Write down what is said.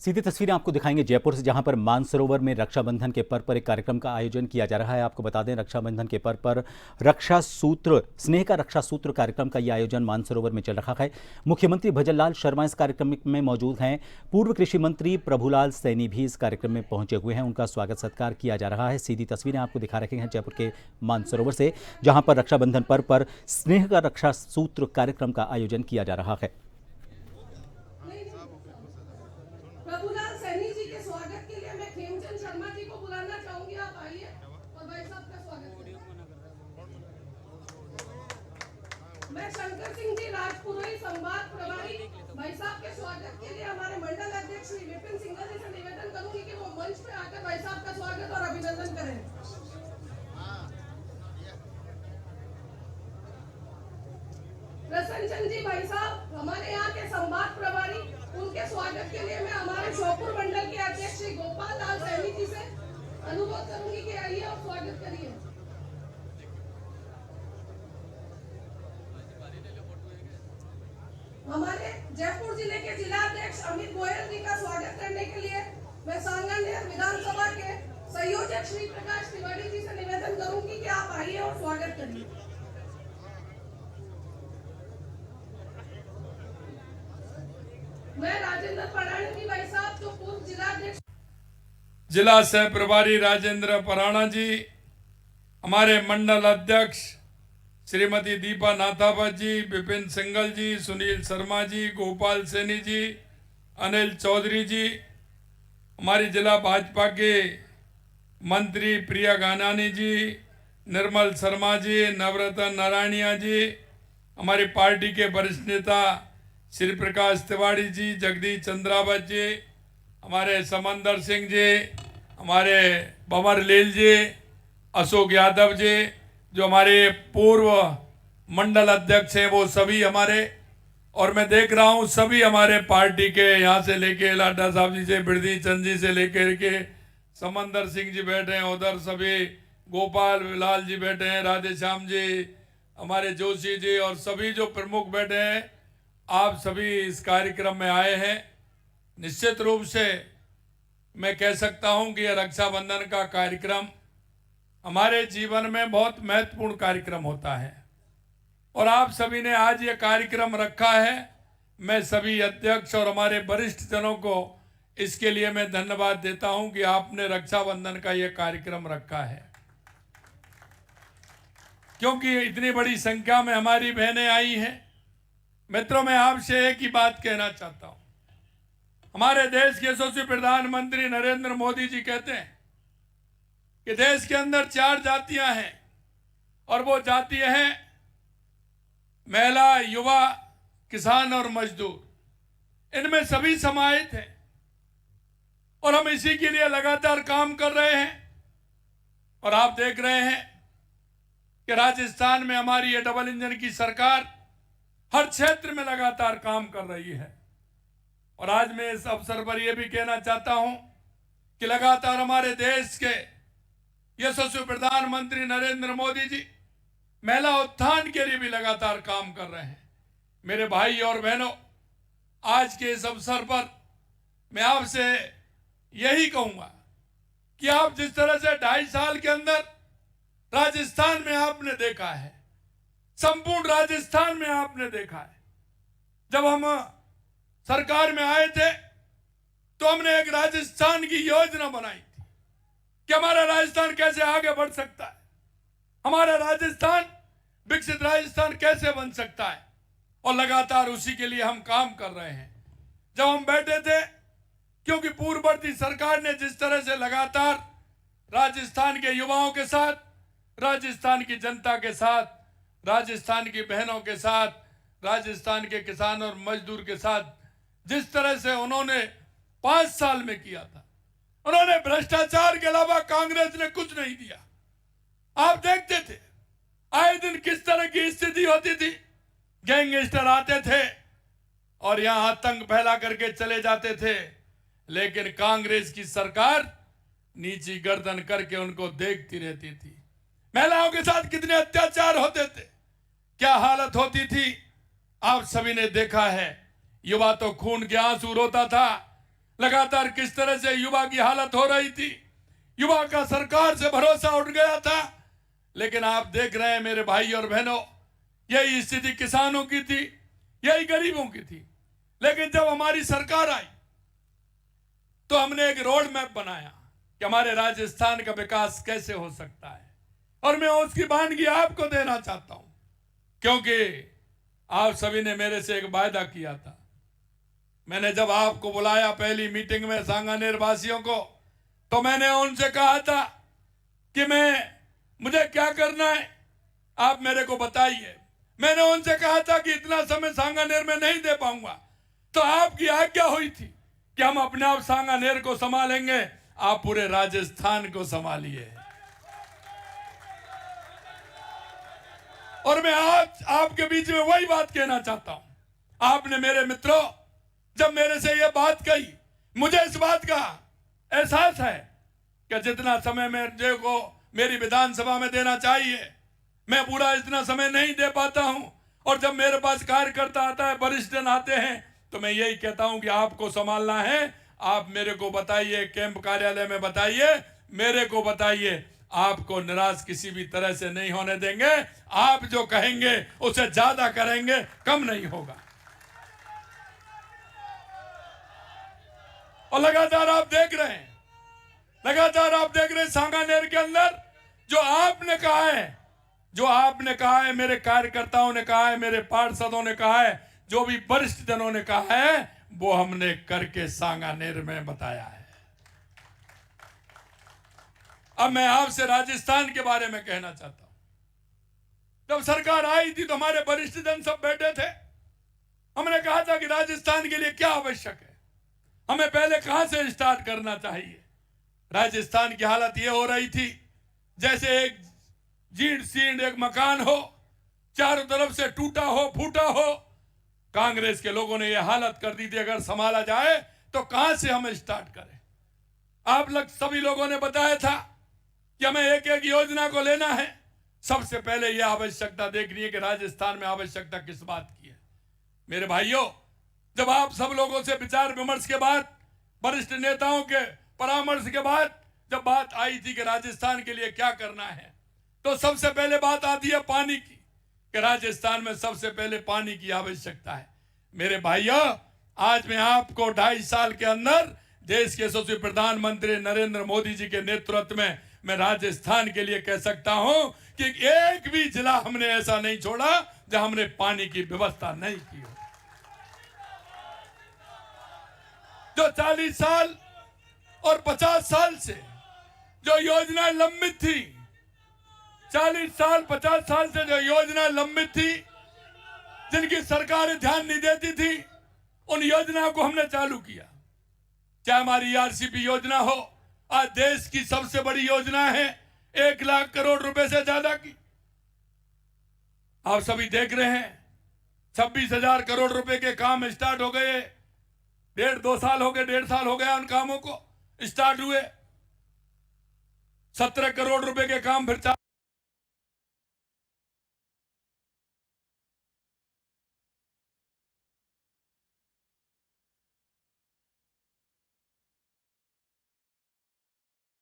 सीधी तस्वीरें आपको दिखाएंगे जयपुर से, जहां पर मानसरोवर में रक्षाबंधन के पर्व पर एक कार्यक्रम का आयोजन किया जा रहा है। आपको बता दें, रक्षाबंधन के पर्व पर रक्षा सूत्र, स्नेह का रक्षा सूत्र कार्यक्रम का यह आयोजन मानसरोवर में चल रहा है। मुख्यमंत्री भजनलाल शर्मा इस कार्यक्रम में मौजूद हैं। पूर्व कृषि मंत्री प्रभुलाल सैनी भी इस कार्यक्रम में पहुंचे हुए हैं। उनका स्वागत सत्कार किया जा रहा है। सीधी तस्वीरें आपको दिखा रहे हैं जयपुर के मानसरोवर से, जहां पर रक्षाबंधन पर्व पर स्नेह का रक्षा सूत्र कार्यक्रम का आयोजन किया जा रहा है। प्रभुलाल सैनी जी के स्वागत के लिए मैं खेमचंद शर्मा जी को बुलाना चाहूंगी। आप आइए और भाई साहब का स्वागत करें। मैं शंकर सिंह जी राजपुरोही संवाद प्रभारी भाई साहब के स्वागत के लिए हमारे मंडल अध्यक्ष श्री विपिन सिंघल जी से निवेदन करूंगी कि वो मंच पे आकर भाई साहब का स्वागत और अभिनंदन करें। प्रसन्न चंद जी भाई साहब हमारे यहाँ के संवाद प्रभारी, उनके स्वागत के लिए मैं हमारे श्योपुर मंडल के अध्यक्ष श्री गोपाल लाल सैनी जी से अनुरोध करूंगी कि आइए और स्वागत करिए। हमारे जयपुर जिले के जिलाध्यक्ष अमित गोयल जी का स्वागत करने के लिए मैं सांगनेर विधानसभा के संयोजक श्री प्रकाश तिवारी जी से निवेदन करूंगी कि आप आइए और स्वागत करिए। मैं राजेंद्र पराणा जी भाई साहब जो पूर्व जिलाध्यक्ष, जिला सह प्रभारी राजेंद्र पराणा जी, हमारे मंडल अध्यक्ष श्रीमती दीपा नाथावत जी, विपिन सिंघल जी, सुनील शर्मा जी, गोपाल सैनी जी, अनिल चौधरी जी, हमारी जिला भाजपा के मंत्री प्रिया गानानी जी, निर्मल शर्मा जी, नवरत्न नारायणिया जी, हमारी पार्टी के वरिष्ठ नेता श्री प्रकाश तिवारी जी, जगदीश चंद्रावत जी, हमारे समंदर सिंह जी, हमारे बमर लील जी, अशोक यादव जी, जो हमारे पूर्व मंडल अध्यक्ष हैं, वो सभी हमारे, और मैं देख रहा हूँ सभी हमारे पार्टी के, यहाँ से लेके लाडा साहब जी से, बिरदी चंद जी से लेकर के समंदर सिंह जी बैठे हैं, उधर सभी गोपाल लाल जी बैठे हैं, राधे श्याम जी, हमारे जोशी जी, और सभी जो प्रमुख बैठे हैं, आप सभी इस कार्यक्रम में आए हैं। निश्चित रूप से मैं कह सकता हूं कि यह रक्षाबंधन का कार्यक्रम हमारे जीवन में बहुत महत्वपूर्ण कार्यक्रम होता है, और आप सभी ने आज ये कार्यक्रम रखा है। मैं सभी अध्यक्ष और हमारे वरिष्ठ जनों को इसके लिए मैं धन्यवाद देता हूं कि आपने रक्षाबंधन का ये कार्यक्रम रखा है, क्योंकि इतनी बड़ी संख्या में हमारी बहनें आई हैं। मित्रों, मैं आपसे एक ही बात कहना चाहता हूं। हमारे देश के यशस्वी प्रधानमंत्री नरेंद्र मोदी जी कहते हैं कि देश के अंदर 4 जातियां हैं, और वो जातियां हैं महिला, युवा, किसान और मजदूर। इनमें सभी समाहित हैं, और हम इसी के लिए लगातार काम कर रहे हैं। और आप देख रहे हैं कि राजस्थान में हमारी ये डबल इंजन की सरकार हर क्षेत्र में लगातार काम कर रही है। और आज मैं इस अवसर पर यह भी कहना चाहता हूं कि लगातार हमारे देश के यशस्वी प्रधानमंत्री नरेंद्र मोदी जी महिला उत्थान के लिए भी लगातार काम कर रहे हैं। मेरे भाई और बहनों, आज के इस अवसर पर मैं आपसे यही कहूंगा कि आप जिस तरह से 2.5 साल के अंदर राजस्थान में आपने देखा है, संपूर्ण राजस्थान में आपने देखा है, जब हम सरकार में आए थे तो हमने एक राजस्थान की योजना बनाई थी कि हमारा राजस्थान कैसे आगे बढ़ सकता है, हमारा राजस्थान विकसित राजस्थान कैसे बन सकता है, और लगातार उसी के लिए हम काम कर रहे हैं। जब हम बैठे थे, क्योंकि पूर्ववर्ती सरकार ने जिस तरह से लगातार राजस्थान के युवाओं के साथ, राजस्थान की जनता के साथ, राजस्थान की बहनों के साथ, राजस्थान के किसान और मजदूर के साथ जिस तरह से उन्होंने 5 साल में किया था, उन्होंने भ्रष्टाचार के अलावा कांग्रेस ने कुछ नहीं दिया। आप देखते थे आए दिन किस तरह की स्थिति होती थी। गैंगस्टर आते थे और यहां आतंक फैला करके चले जाते थे, लेकिन कांग्रेस की सरकार नीची गर्दन करके उनको देखती रहती थी। महिलाओं के साथ कितने अत्याचार होते थे, क्या हालत होती थी, आप सभी ने देखा है। युवा तो खून के आंसू रोता था, लगातार किस तरह से युवा की हालत हो रही थी, युवा का सरकार से भरोसा उठ गया था। लेकिन आप देख रहे हैं मेरे भाई और बहनों, यही स्थिति किसानों की थी, यही गरीबों की थी। लेकिन जब हमारी सरकार आई तो हमने एक रोड मैप बनाया कि हमारे राजस्थान का विकास कैसे हो सकता है, और मैं उसकी वानगी आपको देना चाहता हूं, क्योंकि आप सभी ने मेरे से एक वायदा किया था। मैंने जब आपको बुलाया पहली मीटिंग में सांगानेर वासियों को, तो मैंने उनसे कहा था कि मुझे क्या करना है आप मेरे को बताइए। मैंने उनसे कहा था कि इतना समय सांगानेर में नहीं दे पाऊंगा, तो आपकी आज्ञा हुई थी कि हम अपने आप सांगानेर को संभालेंगे, आप पूरे राजस्थान को संभालिए। और मैं आज आपके बीच में वही बात कहना चाहता हूं। आपने मेरे मित्रों जब मेरे से यह बात कही, मुझे इस बात का एहसास है कि जितना समय मेरे को मेरी विधानसभा में देना चाहिए, मैं पूरा इतना समय नहीं दे पाता हूं। और जब मेरे पास कार्यकर्ता आता है, वरिष्ठ जन आते हैं, तो मैं यही कहता हूं कि आपको संभालना है। आप मेरे को बताइए, कैंप कार्यालय में बताइए, मेरे को बताइए, आपको निराश किसी भी तरह से नहीं होने देंगे। आप जो कहेंगे उसे ज्यादा करेंगे, कम नहीं होगा। और लगातार आप देख रहे हैं, सांगानेर के अंदर जो आपने कहा है, मेरे कार्यकर्ताओं ने कहा है, मेरे पार्षदों ने कहा है, जो भी वरिष्ठ जनों ने कहा है, वो हमने करके सांगानेर में बताया है। अब मैं आपसे राजस्थान के बारे में कहना चाहता हूं। जब सरकार आई थी तो हमारे वरिष्ठ जन सब बैठे थे। हमने कहा था कि राजस्थान के लिए क्या आवश्यक है, हमें पहले कहां से स्टार्ट करना चाहिए। राजस्थान की हालत यह हो रही थी जैसे एक जीर्ण शीर्ण एक मकान हो, चारों तरफ से टूटा हो, फूटा हो। कांग्रेस के लोगों ने यह हालत कर दी थी, अगर संभाला जाए तो कहां से हम स्टार्ट करें। आप लोग सभी लोगों ने बताया था कि हमें एक एक योजना को लेना है। सबसे पहले यह आवश्यकता देखनी है कि राजस्थान में आवश्यकता किस बात की है। मेरे भाइयों, जब आप सब लोगों से विचार विमर्श के बाद, वरिष्ठ नेताओं के परामर्श के बाद जब बात आई थी कि राजस्थान के लिए क्या करना है, तो सबसे पहले बात आती है पानी की, कि राजस्थान में सबसे पहले पानी की आवश्यकता है। मेरे भाइयों, आज मैं आपको 2.5 साल के अंदर देश के यशस्वी प्रधानमंत्री नरेंद्र मोदी जी के नेतृत्व में मैं राजस्थान के लिए कह सकता हूं कि एक भी जिला हमने ऐसा नहीं छोड़ा जहां हमने पानी की व्यवस्था नहीं की हो। जो 40 साल और 50 साल से जो योजना लंबित थी, 40 साल 50 साल से जो योजना लंबित थी, जिनकी सरकारें ध्यान नहीं देती थी, उन योजनाओं को हमने चालू किया। चाहे हमारी आरसीपी योजना हो, आज देश की सबसे बड़ी योजना है, 1 लाख करोड़ रुपए से ज्यादा की। आप सभी देख रहे हैं 26,000 करोड़ रुपए के काम स्टार्ट हो गए। 1.5 साल हो गया उन कामों को स्टार्ट हुए। 17 करोड़ रुपए के काम फिर